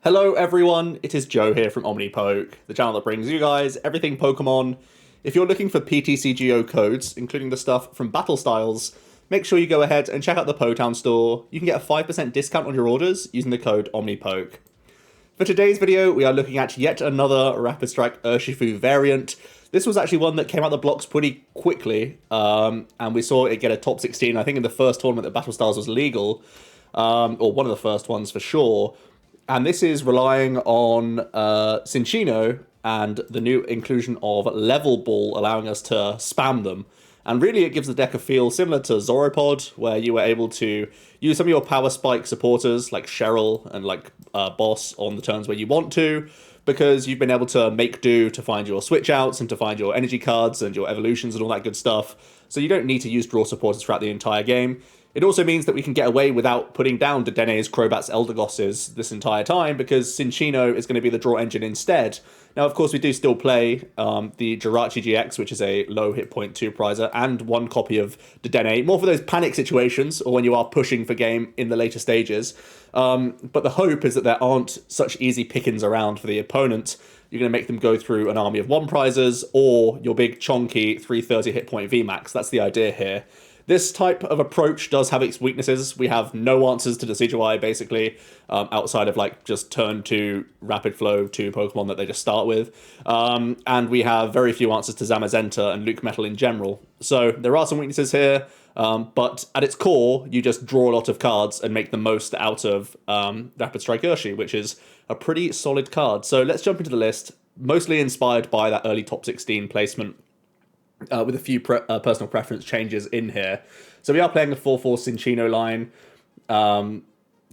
Hello everyone, it is Joe here from Omnipoke, the channel that brings you guys everything Pokemon. If you're looking for PTCGO codes, including the stuff from Battle Styles, make sure you go ahead and check out the Potown store. You can get a 5% discount on your orders using the code Omnipoke. For today's video, we are looking at yet another Rapid Strike Urshifu variant. This was actually one that came out the blocks pretty quickly, and we saw it get a top 16, I think in the first tournament that Battle Styles was legal, or one of the first ones for sure. And this is relying on Cinccino and the new inclusion of Level Ball, allowing us to spam them. And really it gives the deck a feel similar to ZoroPod, where you were able to use some of your power spike supporters like Cheryl and like Boss on the turns where you want to, because you've been able to make do to find your switch outs and to find your energy cards and your evolutions and all that good stuff. So you don't need to use draw supporters throughout the entire game. It also means that we can get away without putting down Dedenne's, Crobat's, Eldergosses this entire time, because Cinccino is going to be the draw engine instead. Now, of course, we do still play the Jirachi-GX, which is a low hit point 2-prizer, and one copy of Dedenne, more for those panic situations, or when you are pushing for game in the later stages. But the hope is that there aren't such easy pickings around for the opponent. You're going to make them go through an army of 1-prizers, or your big chonky 330 hit point VMAX. That's the idea here. This type of approach does have its weaknesses. We have no answers to Decidueye, basically, outside of like just turn 2 rapid flow 2 Pokemon that they just start with. And we have very few answers to Zamazenta and Luke Metal in general. So there are some weaknesses here, but at its core, you just draw a lot of cards and make the most out of Rapid Strike Urshi, which is a pretty solid card. So let's jump into the list, mostly inspired by that early top 16 placement. With a few personal preference changes in here. So we are playing the 4/4 Cinccino line,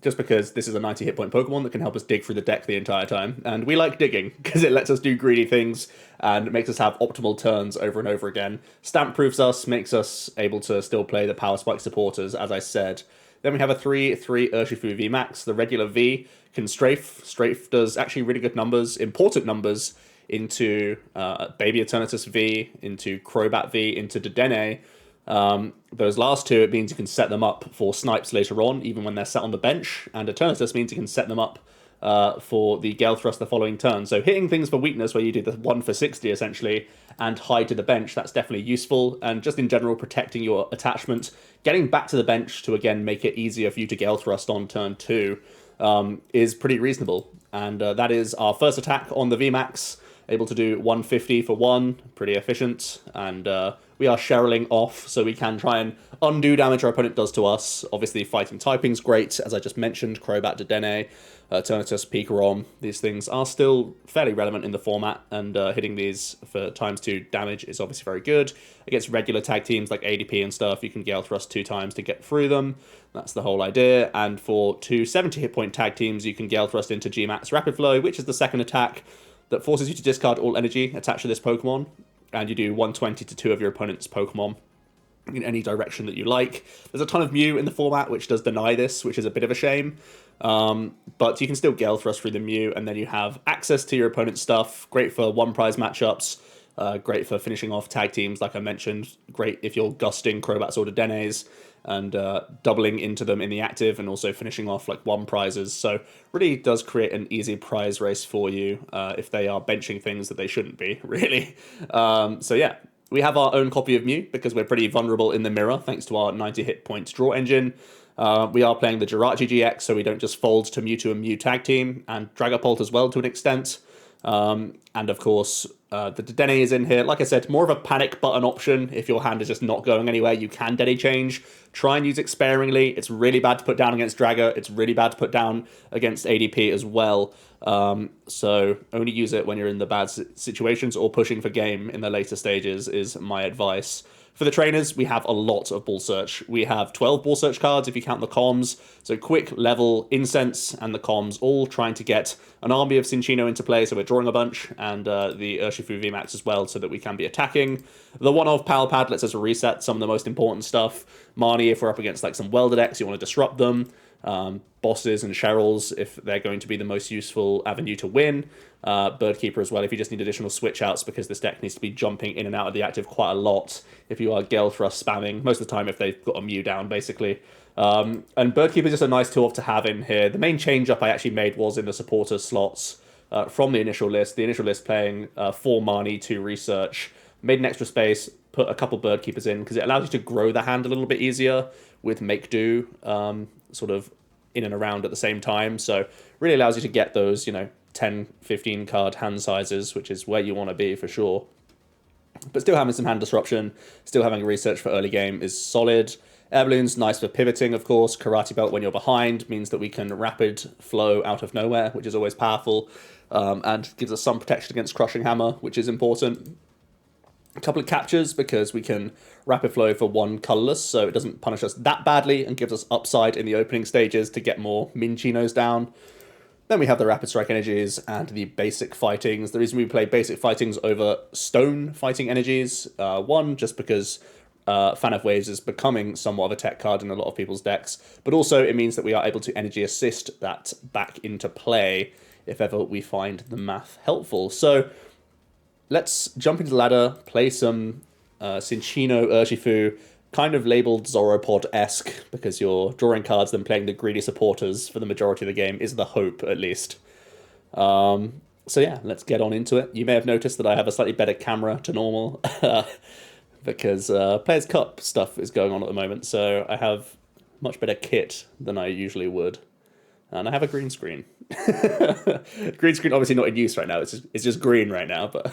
just because this is a 90 hit point Pokemon that can help us dig through the deck the entire time. And we like digging, because it lets us do greedy things and makes us have optimal turns over and over again. Stamp proofs us, makes us able to still play the Power Spike supporters, as I said. Then we have a 3/3 Urshifu VMAX. The regular V can strafe. Strafe does actually really good numbers, important numbers, into Baby Eternatus V, into Crobat V, into Dedenne. Those last two, it means you can set them up for snipes later on, even when they're sat on the bench, and Eternatus means you can set them up for the Gale Thrust the following turn. So hitting things for weakness, where you do the 1 for 60 essentially, and hide to the bench, that's definitely useful, and just in general protecting your attachment, getting back to the bench to again make it easier for you to Gale Thrust on turn 2 is pretty reasonable. And that is our first attack on the VMAX. Able to do 150 for 1, pretty efficient, and we are Cheryling off, so we can try and undo damage our opponent does to us. Obviously, fighting typing's great, as I just mentioned, Crobat, Dedenne, Eternatus, Pikarom. These things are still fairly relevant in the format, and hitting these for ×2 damage is obviously very good. Against regular tag teams like ADP and stuff, you can Gale Thrust 2 times to get through them. That's the whole idea, and for 2 70 hit point tag teams, you can Gale Thrust into Gmax Rapid Flow, which is the second attack that forces you to discard all energy attached to this Pokemon, and you do 120 to 2 of your opponent's Pokemon in any direction that you like. There's a ton of Mew in the format, which does deny this, which is a bit of a shame, but you can still Gale Thrust through the Mew, and then you have access to your opponent's stuff. Great for 1-prize matchups, great for finishing off tag teams, like I mentioned. Great if you're gusting Crobats or Dedennes, and doubling into them in the active, and also finishing off like 1-prizes. So really does create an easy prize race for you if they are benching things that they shouldn't be, really. So yeah, we have our own copy of Mew, because we're pretty vulnerable in the mirror, thanks to our 90 hit points draw engine. We are playing the Jirachi-GX, so we don't just fold to Mewtwo and Mew tag team, and Dragapult as well to an extent. And of course, the Dedenne is in here. Like I said, more of a panic button option. If your hand is just not going anywhere, you can Dedenne change. Try and use it sparingly. It's really bad to put down against Draga. It's really bad to put down against ADP as well. So only use it when you're in the bad situations or pushing for game in the later stages is my advice. For the trainers, we have a lot of Ball Search. We have 12 Ball Search cards if you count the comms. So Quick, Level, Incense, and the comms, all trying to get an army of Cinccino into play, so we're drawing a bunch, and the Urshifu VMAX as well, so that we can be attacking. The one-off Pal Pad lets us reset some of the most important stuff. Marnie, if we're up against like some Welder decks, you want to disrupt them. Bosses and Cheryls, if they're going to be the most useful avenue to win. Bird Keeper as well, if you just need additional switch outs, because this deck needs to be jumping in and out of the active quite a lot if you are Gale Thrust spamming, most of the time if they've got a Mew down, basically. And Bird Keeper is just a nice tool to have in here. The main change up I actually made was in the supporter slots from the initial list. The initial list playing 4 Marnie, 2 Research. Made an extra space, put a couple Bird Keepers in, because it allows you to grow the hand a little bit easier with Make Do sort of in and around at the same time. So really allows you to get those, 10, 15 card hand sizes, which is where you want to be for sure. But still having some hand disruption, still having a Research for early game is solid. Air Balloon's nice for pivoting, of course. Karate Belt when you're behind means that we can rapid flow out of nowhere, which is always powerful, and gives us some protection against Crushing Hammer, which is important. A couple of captures because we can rapid flow for 1 colorless, so it doesn't punish us that badly and gives us upside in the opening stages to get more Minccinos down. Then we have the Rapid Strike energies and the basic fightings. The reason we play basic fightings over stone fighting energies, one, just because Fan of Waves is becoming somewhat of a tech card in a lot of people's decks, but also it means that we are able to energy assist that back into play if ever we find the math helpful. So let's jump into the ladder, play some Cinccino Urshifu, kind of labeled ZoroPod-esque, because you're drawing cards then playing the greedy supporters for the majority of the game, is the hope, at least. So yeah, let's get on into it. You may have noticed that I have a slightly better camera to normal, because Players' Cup stuff is going on at the moment, so I have much better kit than I usually would. And I have a green screen. Green screen obviously not in use right now, it's just green right now, but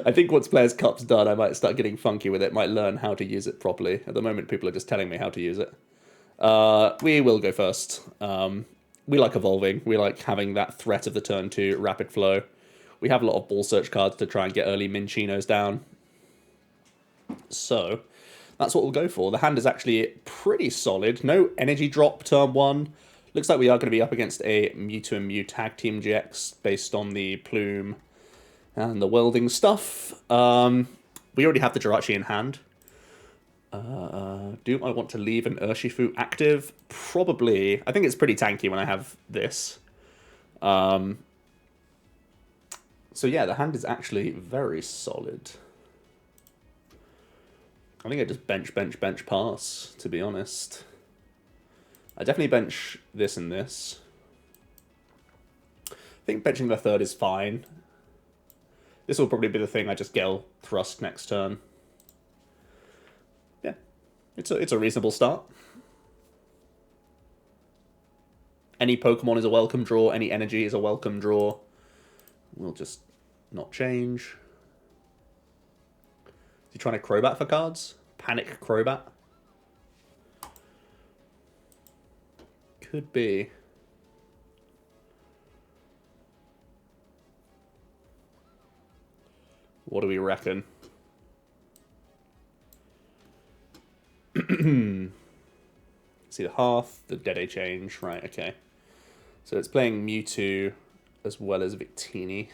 I think once Players' Cup's done, I might start getting funky with it, might learn how to use it properly. At the moment, people are just telling me how to use it. We will go first. We like evolving, we like having that threat of the turn 2 rapid flow. We have a lot of ball search cards to try and get early Minccinos down. So, that's what we'll go for. The hand is actually pretty solid. No energy drop turn 1. Looks like we are going to be up against a Mewtwo and Mew tag team GX based on the plume and the welding stuff. We already have the Jirachi in hand. Do I want to leave an Urshifu active? Probably. I think it's pretty tanky when I have this. So yeah, the hand is actually very solid. I think I just bench, pass, to be honest. I definitely bench this and this. I think benching the third is fine. This will probably be the thing I just Gale Thrust next turn. Yeah, it's a reasonable start. Any Pokemon is a welcome draw, any energy is a welcome draw. We'll just not change. Is he trying to Crobat for cards? Panic Crobat? Could be. What do we reckon? See the Hearth, the Dedenne change, right, okay. So it's playing Mewtwo as well as Victini.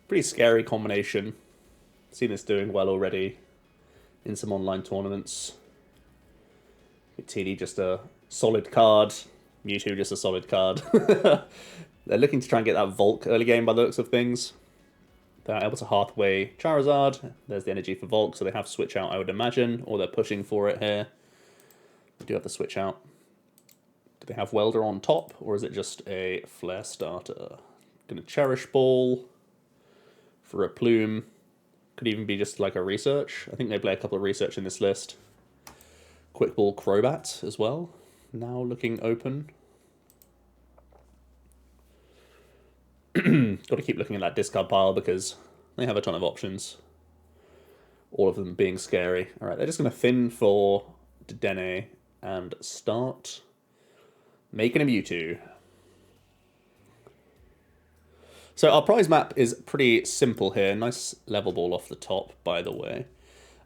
Pretty scary combination. Seen this doing well already in some online tournaments. Victini just a solid card. Mewtwo just a solid card. They're looking to try and get that Volk early game by the looks of things. They're able to Hearthway Charizard. There's the energy for Volk, so they have Switch out, I would imagine. Or they're pushing for it here. They do have the Switch out. Do they have Welder on top, or is it just a Flare starter? Gonna Cherish Ball for a Plume. Could even be just like a Research. I think they play a couple of Research in this list. Quick Ball Crobat as well. Now looking open. Got to keep looking at that discard pile because they have a ton of options. All of them being scary. Alright, they're just going to thin for Dedenne and start making a Mewtwo. So our prize map is pretty simple here. Nice level ball off the top, by the way.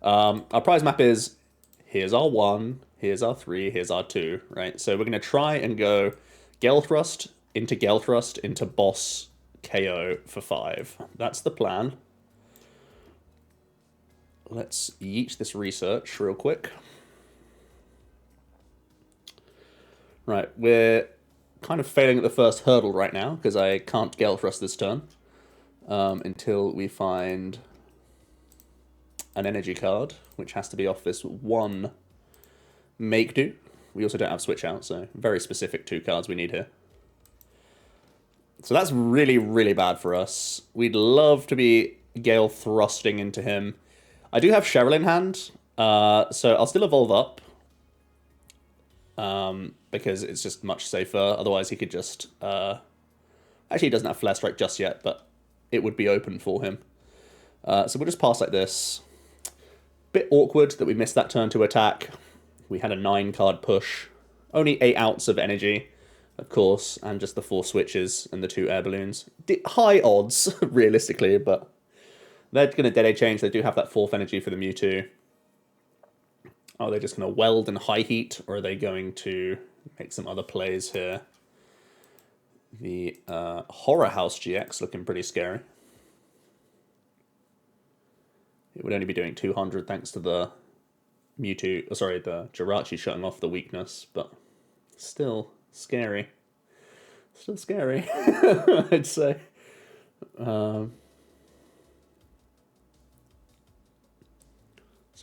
Our prize map is, here's our 1, here's our 3, here's our 2, right? So we're going to try and go Gale Thrust into boss KO for 5. That's the plan. Let's yeet this Research real quick. Right, we're kind of failing at the first hurdle right now because I can't Gale Thrust this turn. until we find an energy card, which has to be off this one Make Do. We also don't have Switch out, so very specific 2 cards we need here. So that's really, really bad for us. We'd love to be Gale thrusting into him. I do have Cheryl in hand, so I'll still evolve up. Because it's just much safer. Otherwise he could just... actually, he doesn't have Flare Strike just yet, but it would be open for him. So we'll just pass like this. Bit awkward that we missed that turn to attack. We had a 9-card push. Only 8 outs of energy, of course, and just the 4 switches and the 2 air balloons. High odds, realistically, but they're going to Dedenne change. They do have that 4th energy for the Mewtwo. Are they just going to weld and high heat, or are they going to make some other plays here? The Horror House GX looking pretty scary. It would only be doing 200 thanks to the Mewtwo, the Jirachi shutting off the weakness, but still scary. Still scary, I'd say. So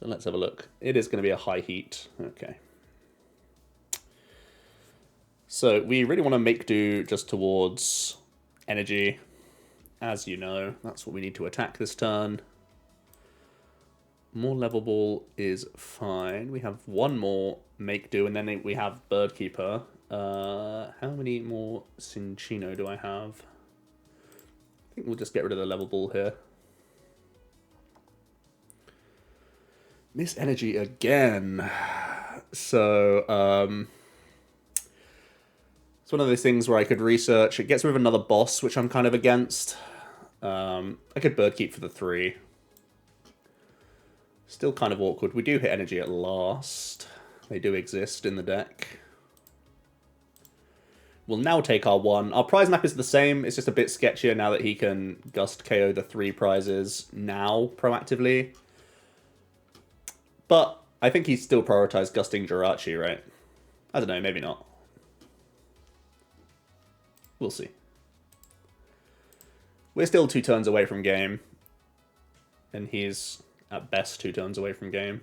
let's have a look. It is going to be a high heat. Okay. So we really want to make do just towards energy. As you know, that's what we need to attack this turn. More Level Ball is fine. We have 1 more make do, and then we have Bird Keeper. How many more Cinccino do I have? I think we'll just get rid of the Level Ball here. Miss energy again. So, it's one of those things where I could research. It gets rid of another boss, which I'm kind of against. I could Bird Keep for the 3. Still kind of awkward. We do hit energy at last. They do exist in the deck. We'll now take our 1. Our prize map is the same. It's just a bit sketchier now that he can Gust KO the 3 prizes now, proactively. But I think he's still prioritized Gusting Jirachi, right? I don't know, maybe not. We'll see. We're still 2 turns away from game. And he's, at best, 2 turns away from game.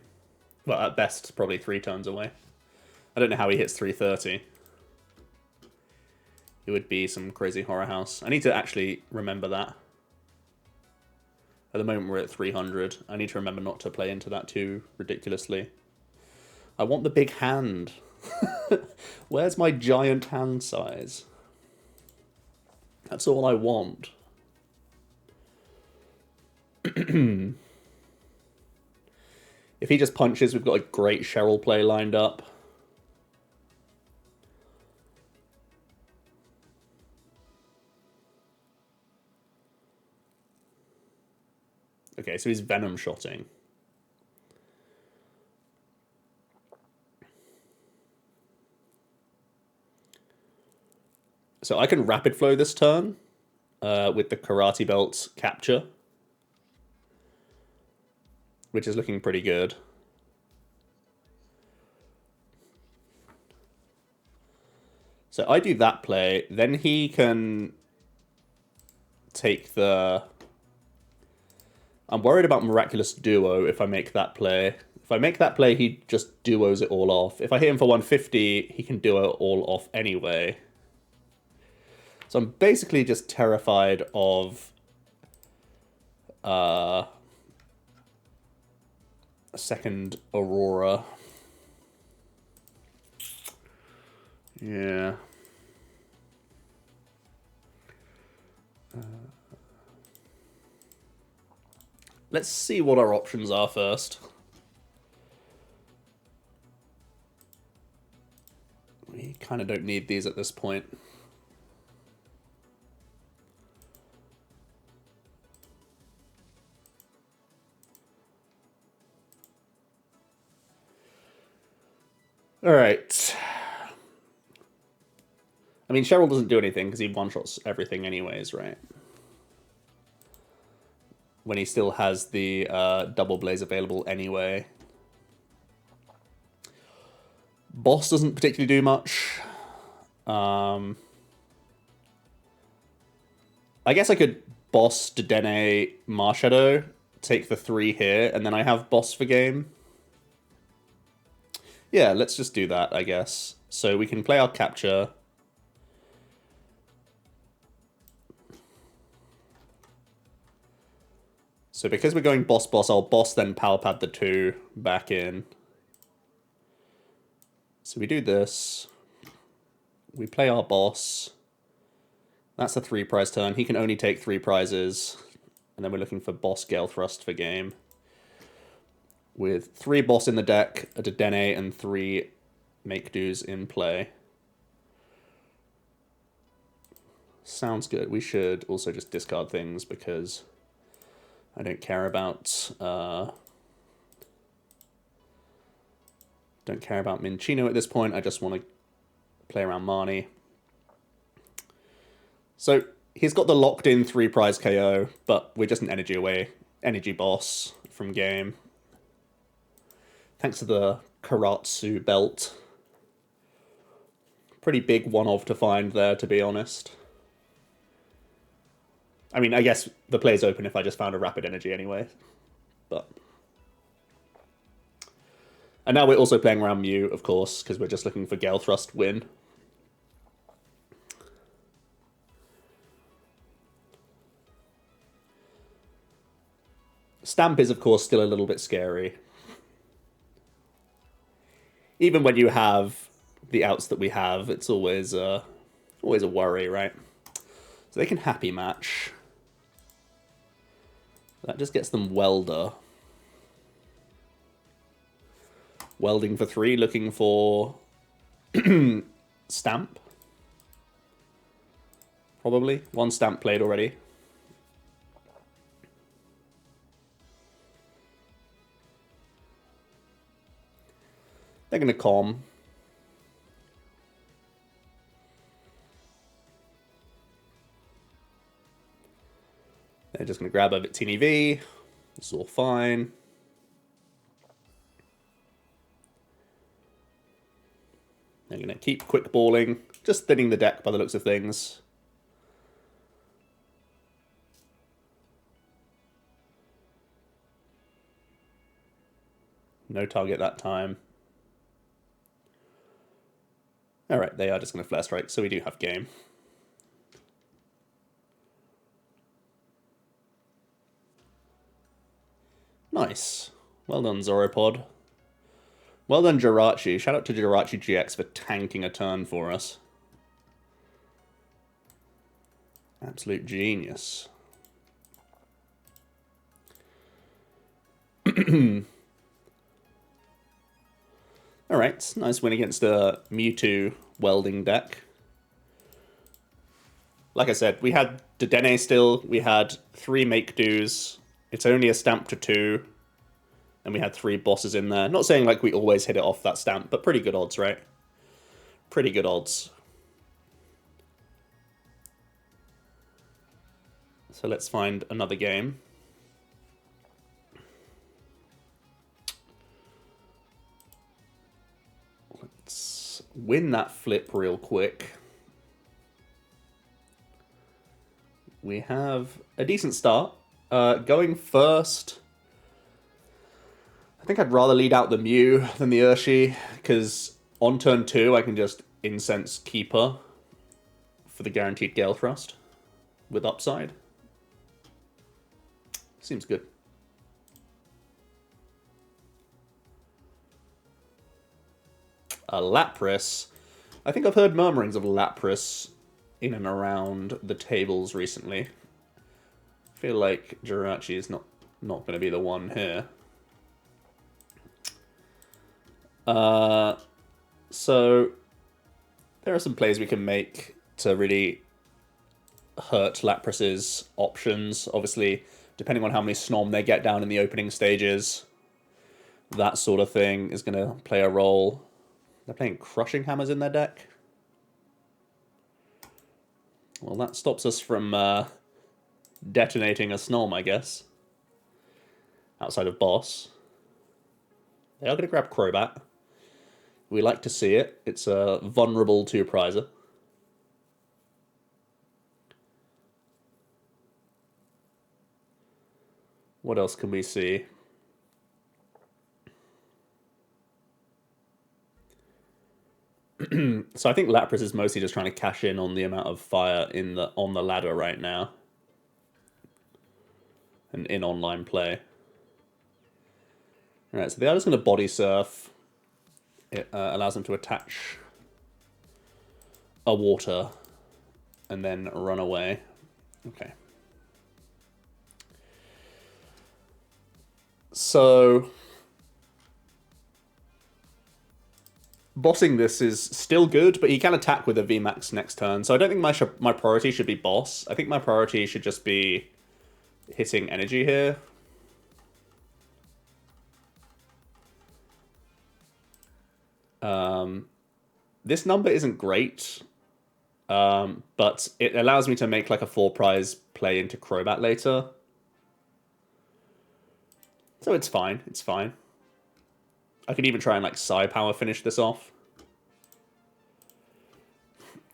Well, at best, probably 3 turns away. I don't know how he hits 330. It would be some crazy horror house. I need to actually remember that. At the moment, we're at 300. I need to remember not to play into that too ridiculously. I want the big hand. Where's my giant hand size? That's all I want. If he just punches, we've got a great Cheryl play lined up. Okay, so he's Venom shotting. So I can rapid flow this turn with the Karate Belt capture, which is looking pretty good. So I do that play, then he can take the... I'm worried about Miraculous Duo if I make that play. If I make that play, he just duos it all off. If I hit him for 150, he can duo it all off anyway. So I'm basically just terrified of a second Aurora. Yeah. Let's see what our options are first. We kind of don't need these at this point. All right. I mean, Cheryl doesn't do anything because he one-shots everything anyways, right? When he still has the double blaze available anyway. Boss doesn't particularly do much. I guess I could boss, Dedenne, Marshadow, take the 3 here, and then I have boss for game. Yeah, let's just do that, I guess. So we can play our capture. So because we're going boss, I'll boss then Pal Pad the 2 back in. So we do this. We play our boss. That's a 3 prize turn. He can only take 3 prizes. And then we're looking for boss Gale Thrust for game. With 3 boss in the deck, a Dedenne, and 3 make do's in play. Sounds good. We should also just discard things because I don't care about Minccino at this point. I just want to play around Marnie. So he's got the locked in 3 prize KO, but we're just an energy boss from game. Thanks to the Karate Belt. Pretty big one-of to find there, to be honest. I mean, I guess the play's open if I just found a rapid energy anyway. But. And now we're also playing around Mew, of course, because we're just looking for Gale Thrust win. Stamp is, of course, still a little bit scary. Even when you have the outs that we have, it's always a worry, right? So they can happy match. That just gets them Welder. Welding for 3, looking for Stamp. Probably. 1 Stamp played already. They're going to calm. They're just going to grab a Victini V. It's all fine. They're going to keep quick balling. Just thinning the deck by the looks of things. No target that time. Alright, they are just going to Flare Strike, so we do have game. Nice. Well done, ZoroPod. Well done, Jirachi. Shout out to Jirachi-GX for tanking a turn for us. Absolute genius. Alright, nice win against a Mewtwo welding deck. Like I said, we had Dedenne still, we had 3 make-dos, it's only a stamp to 2, and we had 3 bosses in there. Not saying like we always hit it off that stamp, but pretty good odds, right? Pretty good odds. So let's find another game. Let's win that flip real quick. We have a decent start. Going first, I think I'd rather lead out the Mew than the Urshi, because on turn 2 I can just Incense Keeper for the guaranteed Gale Thrust with upside. Seems good. Lapras. I think I've heard murmurings of Lapras in and around the tables recently. I feel like Jirachi is not going to be the one here. So there are some plays we can make to really hurt Lapras's options. Obviously, depending on how many Snom they get down in the opening stages, that sort of thing is going to play a role. They're playing Crushing Hammers in their deck. Well, that stops us from detonating a Snom, I guess. Outside of boss. They are going to grab Crobat. We like to see it. It's a vulnerable 2-prizer. What else can we see? So I think Lapras is mostly just trying to cash in on the amount of fire on the ladder right now. And in online play. Alright, so they are just going to body surf. It allows them to attach a water and then run away. Okay. So bossing this is still good, but he can attack with a VMAX next turn. So I don't think my priority should be boss. I think my priority should just be hitting energy here. This number isn't great, but it allows me to make like a 4-prize play into Crobat later. So it's fine, it's fine. I could even try and like Psy Power finish this off.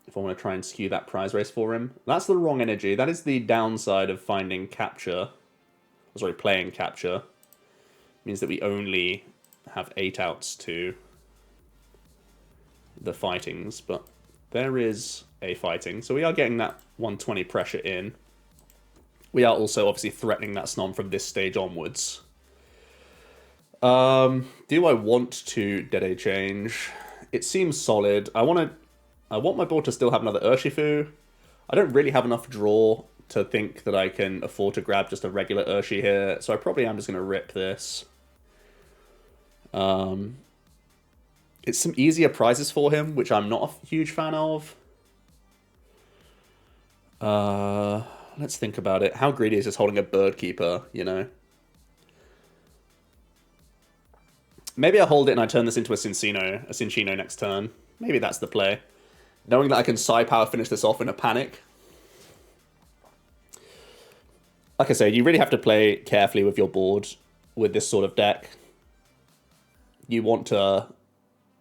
If I want to try and skew that prize race for him. That's the wrong energy. That is the downside of finding capture. Sorry, playing capture. It means that we only have 8 outs to the fightings, but there is a fighting. So we are getting that 120 pressure in. We are also obviously threatening that Snom from this stage onwards. Do I want to Dedenne change? It seems solid. I want my board to still have another Urshifu. I don't really have enough draw to think that I can afford to grab just a regular Urshi here, so I probably am just going to rip this. It's some easier prizes for him, which I'm not a huge fan of. Let's think about it. How greedy is just holding a Bird Keeper, you know? Maybe I hold it and I turn this into a Cinccino next turn. Maybe that's the play. Knowing that I can Psy Power finish this off in a panic. Like I say, you really have to play carefully with your board with this sort of deck. You want to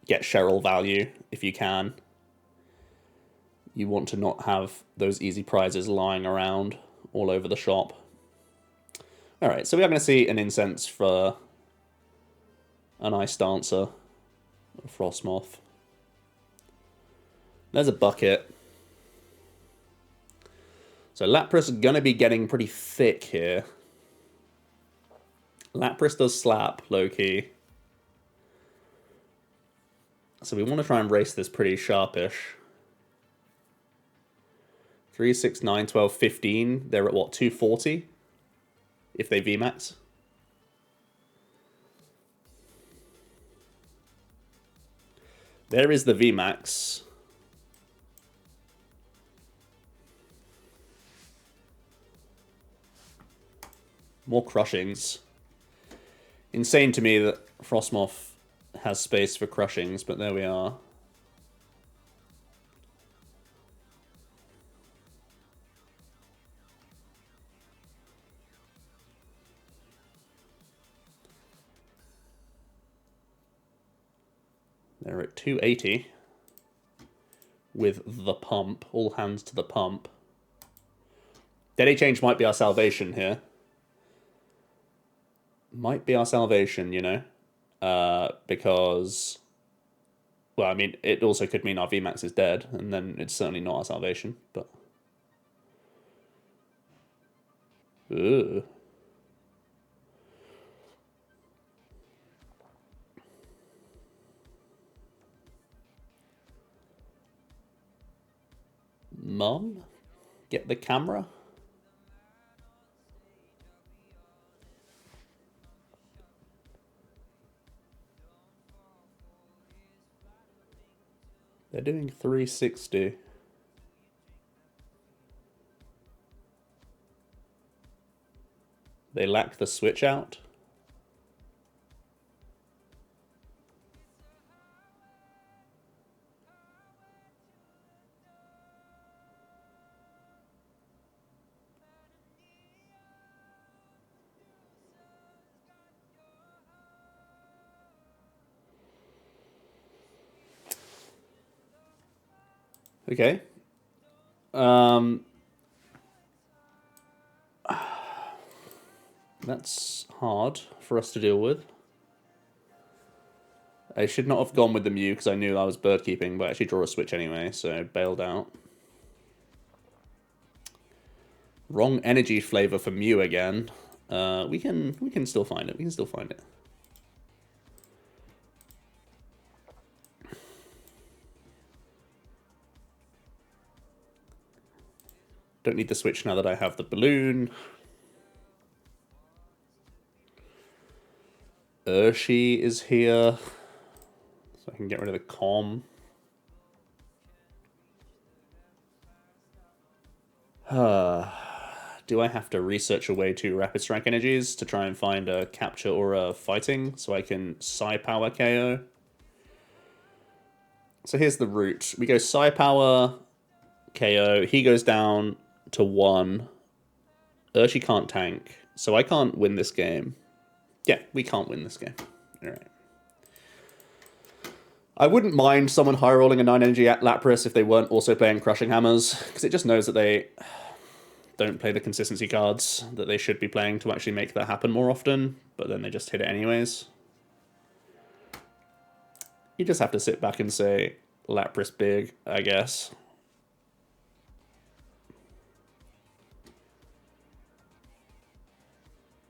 get Cheryl value if you can. You want to not have those easy prizes lying around all over the shop. Alright, so we are going to see an Incense for an Ice Dancer, a Frostmoth. There's a bucket. So Lapras is going to be getting pretty thick here. Lapras does slap, low-key. So we want to try and race this pretty sharpish. 3, 6, 9, 12, 15. They're at what, 240? If they VMAX. There is the VMAX. More crushings. Insane to me that Frostmoth has space for crushings, but there we are. They're at 280 with the pump. All hands to the pump. Dedenne change might be our salvation here. Might be our salvation, you know. Because, well, I mean, it also could mean our VMAX is dead, and then it's certainly not our salvation, but... Ugh. Mom? Get the camera? They're doing 360. They lack the switch out. Okay. That's hard for us to deal with. I should not have gone with the Mew because I knew I was bird keeping, but I actually draw a switch anyway, so bailed out. Wrong energy flavor for Mew again. We can still find it. We can still find it. Don't need the switch now that I have the balloon. Urshi is here, so I can get rid of the com. Do I have to research away 2 Rapid Strike energies to try and find a capture or a fighting so I can Psi Power KO? So here's the route. We go Psi Power KO, he goes down to 1. Urshi can't tank, so I can't win this game. Yeah, we can't win this game. Alright. I wouldn't mind someone high rolling a 9 energy Lapras if they weren't also playing Crushing Hammers, because it just knows that they don't play the consistency cards that they should be playing to actually make that happen more often, but then they just hit it anyways. You just have to sit back and say, Lapras big, I guess.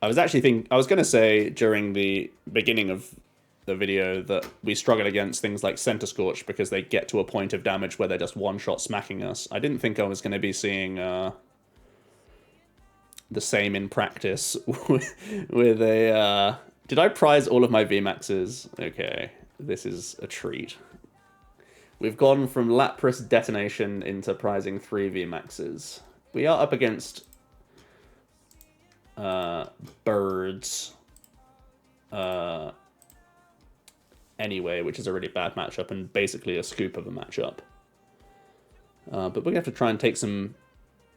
I was going to say during the beginning of the video that we struggle against things like Center Scorch because they get to a point of damage where they're just one-shot smacking us. I didn't think I was going to be seeing the same in practice with a... Did I prize all of my VMAXs? Okay, this is a treat. We've gone from Lapras detonation into prizing 3 VMAXs. We are up against birds anyway, which is a really bad matchup and basically a scoop of a matchup. But we're going to have to try and take some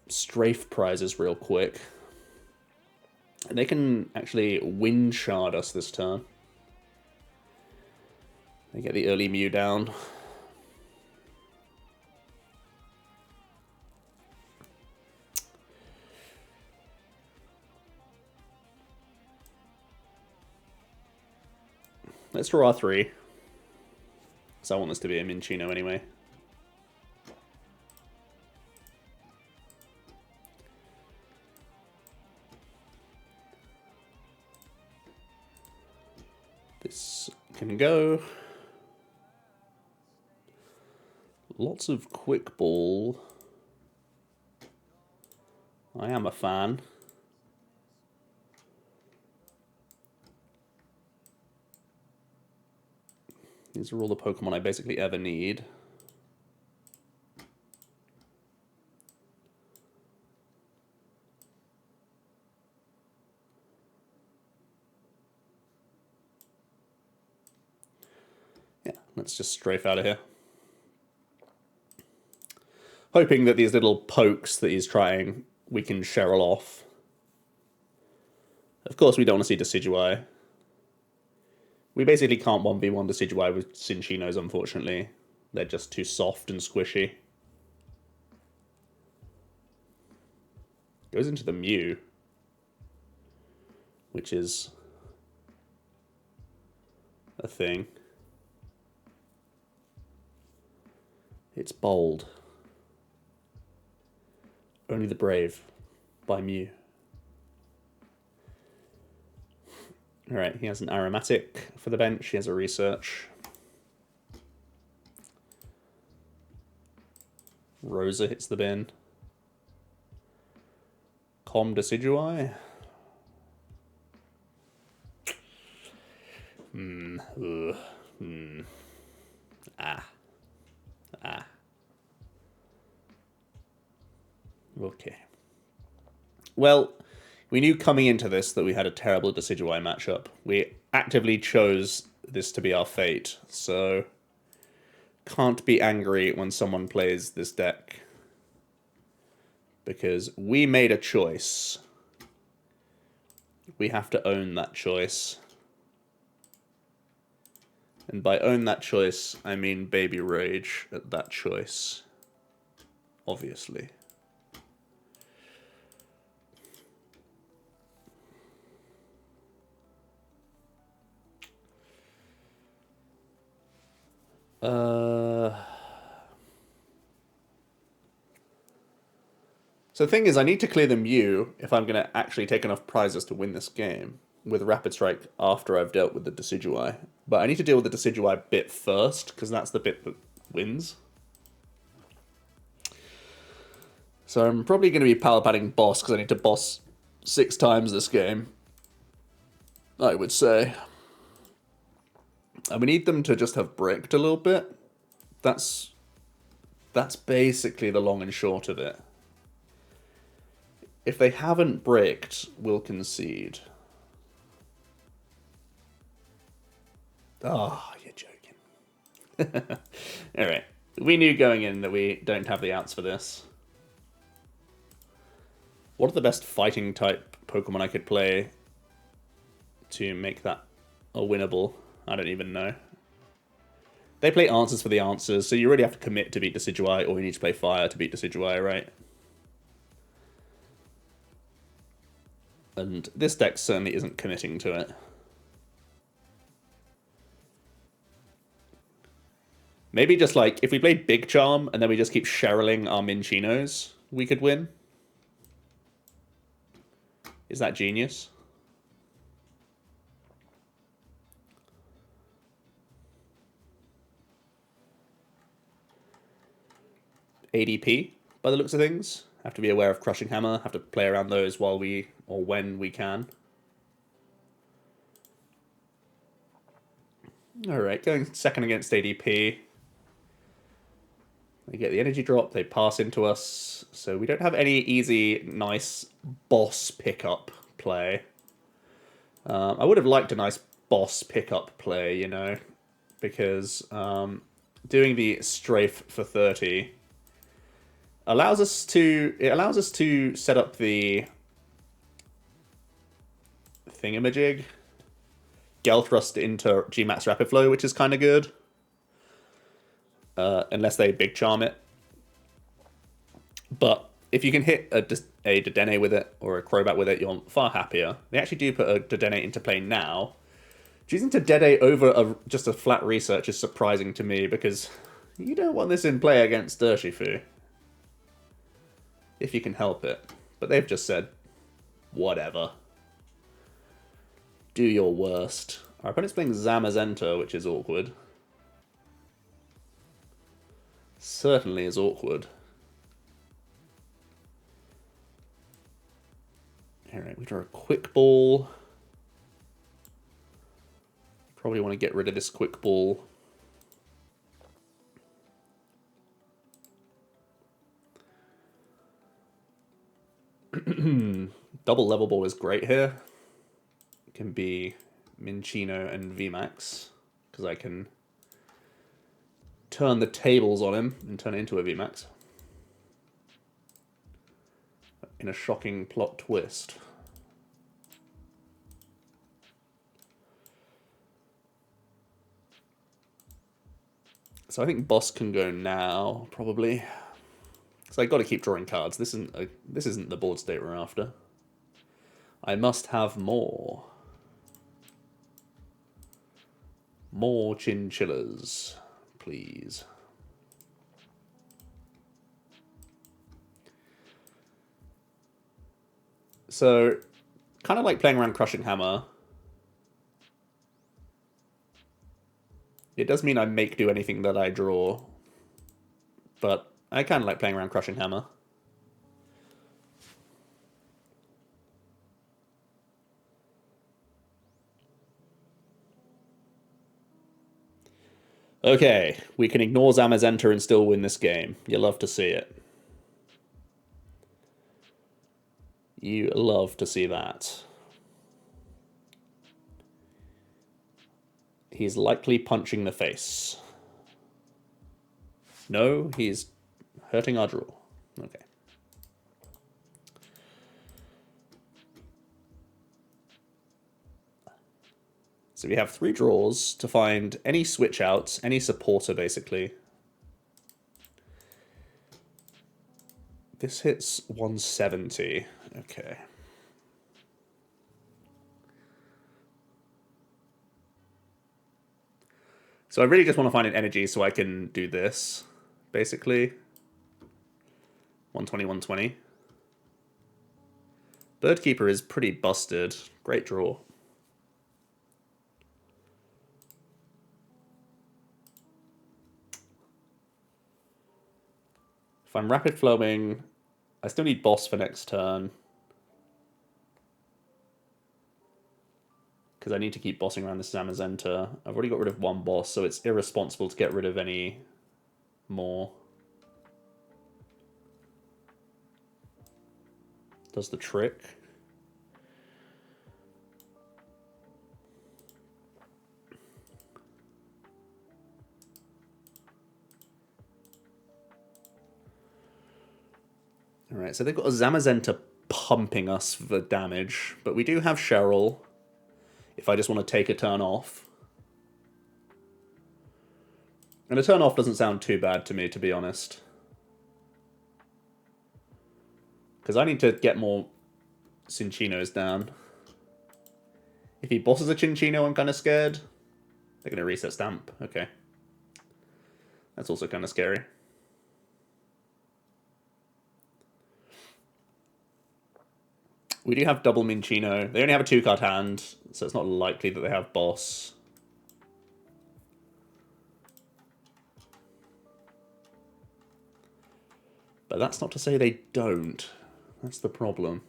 strafe prizes real quick. And they can actually wind shard us this turn. They get the early Mew down. Let's draw our 3. Because I want this to be a Minccino anyway. This can go. Lots of quick ball. I am a fan. These are all the Pokemon I basically ever need. Yeah, let's just strafe out of here. Hoping that these little pokes that he's trying, we can Cheryl off. Of course, we don't want to see Decidueye. We basically can't 1v1 Decidueye with Cinccinos, unfortunately. They're just too soft and squishy. Goes into the Mew, which is a thing. It's bold. Only the Brave by Mew. Alright, he has an aromatic for the bench, he has a research. Rosa hits the bin. Com Decidueye. Okay. Well, we knew coming into this that we had a terrible Decidueye matchup. We actively chose this to be our fate, so can't be angry when someone plays this deck. Because we made a choice. We have to own that choice. And by own that choice, I mean baby rage at that choice. Obviously. So the thing is, I need to clear the Mew if I'm going to actually take enough prizes to win this game with Rapid Strike after I've dealt with the Decidueye. But I need to deal with the Decidueye bit first, because that's the bit that wins. So I'm probably going to be Pal Padding Boss, because I need to boss 6 times this game, I would say. And we need them to just have bricked a little bit. That's basically the long and short of it. If they haven't bricked, we'll concede. Oh, you're joking. Alright. We knew going in that we don't have the outs for this. What are the best fighting type Pokemon I could play to make that a winnable? I don't even know. They play answers for the answers, so you really have to commit to beat Decidueye, or you need to play fire to beat Decidueye, right? And this deck certainly isn't committing to it. Maybe just like, if we played Big Charm, and then we just keep Cheryling our Minccinos, we could win. Is that genius? ADP, by the looks of things. Have to be aware of Crushing Hammer, have to play around those while we, or when we can. Alright, going second against ADP. They get the energy drop, they pass into us, so we don't have any easy, nice boss pickup play. I would have liked a nice boss pickup play, you know, because doing the strafe for 30 allows us to set up the thingamajig, Gale Thrust into GMAX Rapid Flow, which is kind of good. Unless they Big Charm it. But if you can hit a Dedenne with it, or a Crobat with it, you're far happier. They actually do put a Dedenne into play now. Choosing to Dedenne over just a flat research is surprising to me, because you don't want this in play against Urshifu. If you can help it. But they've just said, whatever. Do your worst. Our opponent's playing Zamazenta, which is awkward. Certainly is awkward. Alright, we draw a Quick Ball. Probably want to get rid of this Quick Ball. Double Level Ball is great here. It can be Minccino and VMAX, because I can turn the tables on him and turn it into a VMAX. In a shocking plot twist. So I think boss can go now, probably. So I got to keep drawing cards. This isn't the board state we're after. I must have more. More chinchillas, please. So, kind of like playing around Crushing Hammer. It does mean I make do anything that I draw. But I kind of like playing around Crushing Hammer. Okay, we can ignore Zamazenta and still win this game. You love to see it. You love to see that. He's likely punching the face. No, he's hurting our draw. Okay. So we have 3 draws to find any switch outs, any supporter basically. This hits 170. Okay. So So I really just want to find an energy so I can do this, basically. 120, 120. Bird Keeper is pretty busted. Great draw. If I'm rapid flowing, I still need boss for next turn. Because I need to keep bossing around this Zamazenta. I've already got rid of one boss, so it's irresponsible to get rid of any more. Does the trick. Alright, so they've got a Zamazenta pumping us for damage, but we do have Cheryl, if I just want to take a turn off. And a turn off doesn't sound too bad to me, to be honest. Because I need to get more Cinccino's down. If he bosses a Cinccino, I'm kind of scared. They're going to reset stamp. Okay. That's also kind of scary. We do have double Minccino. They only have a 2-card hand, so it's not likely that they have boss. But that's not to say they don't. That's the problem.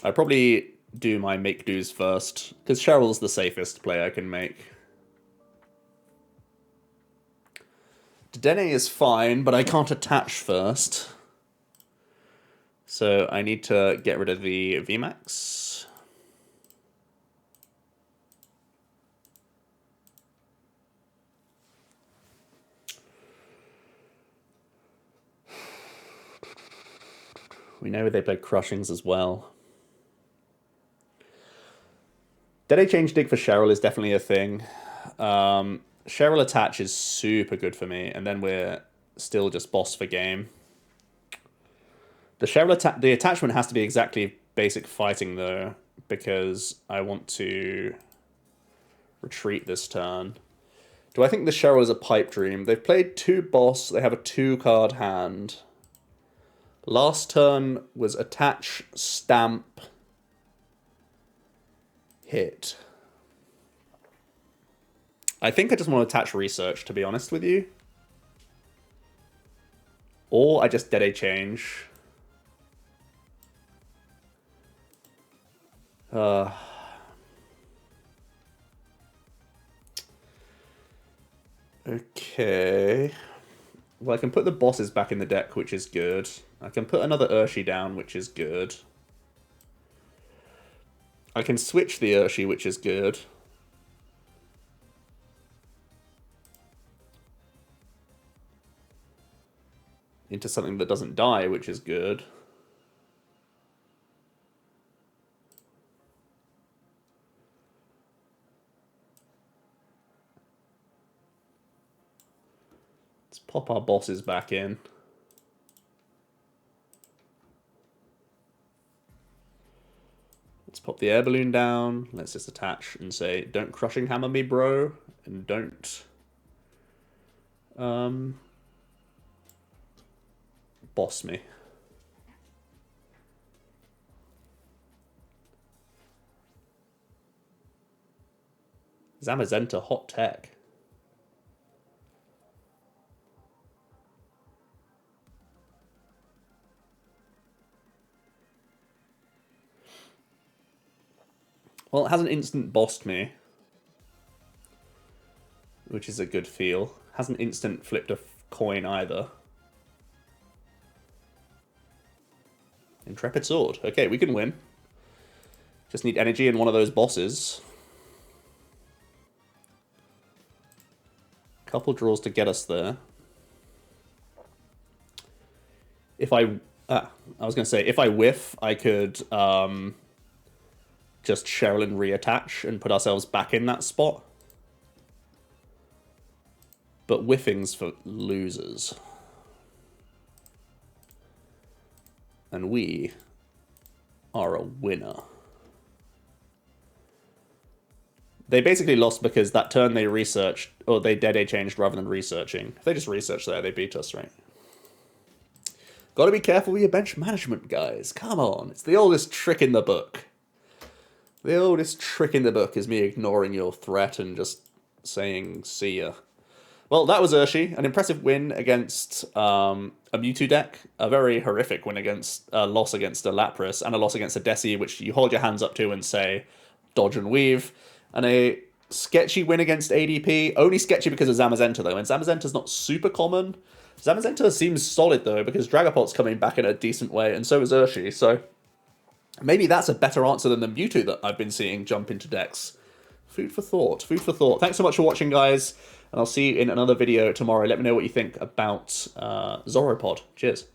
I probably do my make-dos first, because Cheryl's the safest play I can make. Dedenne is fine, but I can't attach first. So I need to get rid of the VMAX. We know they play Crushings as well. Dedenne change dig for Cheryl is definitely a thing. Cheryl attach is super good for me, and then we're still just boss for game. The attachment has to be exactly basic fighting though, because I want to retreat this turn. Do I think the Cheryl is a pipe dream? They've played 2 boss, they have a 2-card hand. Last turn was attach, stamp, hit. I think I just want to attach research, to be honest with you. Or I just Dedenne change. Okay. Well, I can put the bosses back in the deck, which is good. I can put another Urshi down, which is good. I can switch the Urshi, which is good. Into something that doesn't die, which is good. Let's pop our bosses back in. Let's pop the Air Balloon down. Let's just attach and say, don't Crushing Hammer me, bro. And don't... boss me. Zamazenta hot tech. Well, it hasn't instant bossed me, which is a good feel. Hasn't instant flipped a coin either. Intrepid Sword. Okay, we can win. Just need energy in one of those bosses. Couple draws to get us there. If I was going to say, if I whiff, I could just Cheryl and reattach and put ourselves back in that spot. But whiffing's for losers. And we are a winner. They basically lost because that turn they researched, or they DAA changed rather than researching. If they just researched there, they beat us, right? Gotta be careful with your bench management, guys. Come on. It's the oldest trick in the book. The oldest trick in the book is me ignoring your threat and just saying, see ya. Well, that was Urshi. An impressive win against a Mewtwo deck. A very horrific win against a loss against a Lapras, and a loss against a Desi, which you hold your hands up to and say, dodge and weave. And a sketchy win against ADP. Only sketchy because of Zamazenta, though. And Zamazenta's not super common. Zamazenta seems solid, though, because Dragapult's coming back in a decent way, and so is Urshi. So maybe that's a better answer than the Mewtwo that I've been seeing jump into decks. Food for thought. Food for thought. Thanks so much for watching, guys. And I'll see you in another video tomorrow. Let me know what you think about ZoroPod. Cheers.